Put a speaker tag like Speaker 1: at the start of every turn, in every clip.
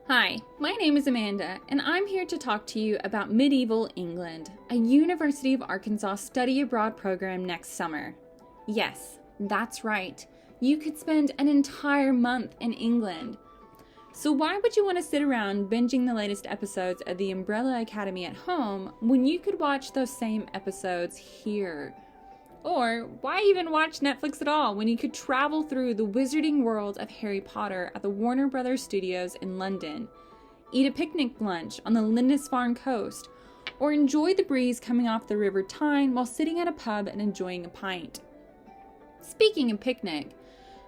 Speaker 1: Hi, my name is Amanda, and I'm here to talk to you about Medieval England, a University of Arkansas study abroad program next summer. Yes, that's right. You could spend an entire month in England. So why would you want to sit around binging the latest episodes of the Umbrella Academy at home when you could watch those same episodes here? Or why even watch Netflix at all when you could travel through the wizarding world of Harry Potter at the Warner Brothers Studios in London, eat a picnic lunch on the Lindisfarne coast, or enjoy the breeze coming off the River Tyne while sitting at a pub and enjoying a pint? Speaking of picnic,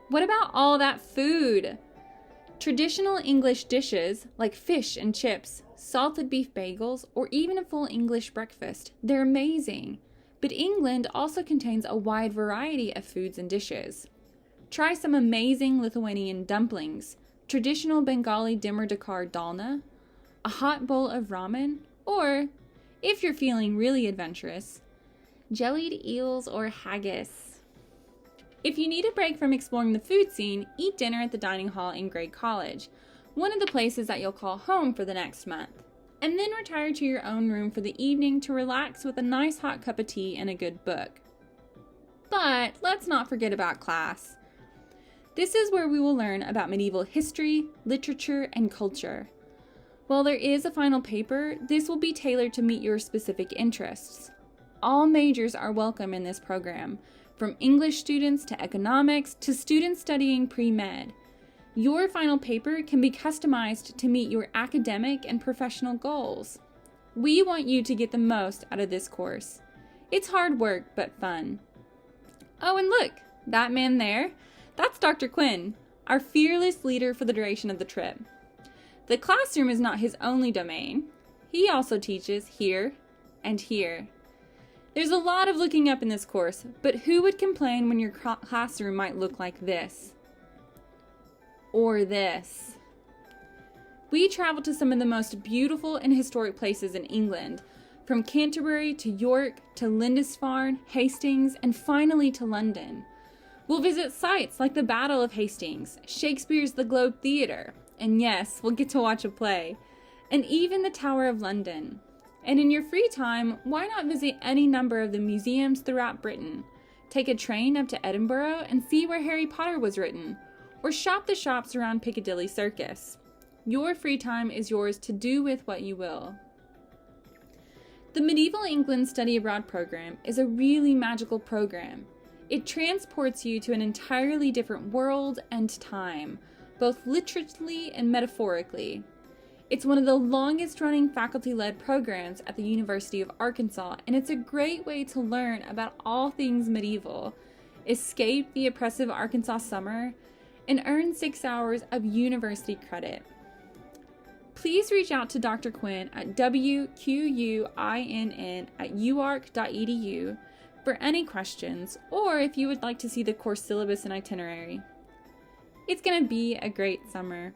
Speaker 1: what about all that food? Traditional English dishes like fish and chips, salted beef bagels, or even a full English breakfast, they're amazing. But England also contains a wide variety of foods and dishes. Try some amazing Lithuanian dumplings, traditional Bengali dimmer dakar dalna, a hot bowl of ramen, or, if you're feeling really adventurous, jellied eels or haggis. If you need a break from exploring the food scene, eat dinner at the dining hall in Grey College, one of the places that you'll call home for the next month. And then retire to your own room for the evening to relax with a nice hot cup of tea and a good book. But let's not forget about class. This is where we will learn about medieval history, literature, and culture. While there is a final paper, this will be tailored to meet your specific interests. All majors are welcome in this program, from English students to economics to students studying pre-med. Your final paper can be customized to meet your academic and professional goals. We want you to get the most out of this course. It's hard work, but fun. Oh, and look, that man there, that's Dr. Quinn, our fearless leader for the duration of the trip. The classroom is not his only domain. He also teaches here and here. There's a lot of looking up in this course, but who would complain when your classroom might look like this? Or this. We traveled to some of the most beautiful and historic places in England, from Canterbury to York to Lindisfarne, Hastings, and finally to London. We'll visit sites like the Battle of Hastings, Shakespeare's The Globe Theatre, and yes, we'll get to watch a play, and even the Tower of London. And in your free time, why not visit any number of the museums throughout Britain? Take a train up to Edinburgh and see where Harry Potter was written, or shop the shops around Piccadilly Circus. Your free time is yours to do with what you will. The Medieval England Study Abroad program is a really magical program. It transports you to an entirely different world and time, both literally and metaphorically. It's one of the longest running faculty-led programs at the University of Arkansas, and it's a great way to learn about all things medieval, escape the oppressive Arkansas summer, and earn 6 hours of university credit. Please reach out to Dr. Quinn at wquinn@uark.edu for any questions, or if you would like to see the course syllabus and itinerary. It's going to be a great summer.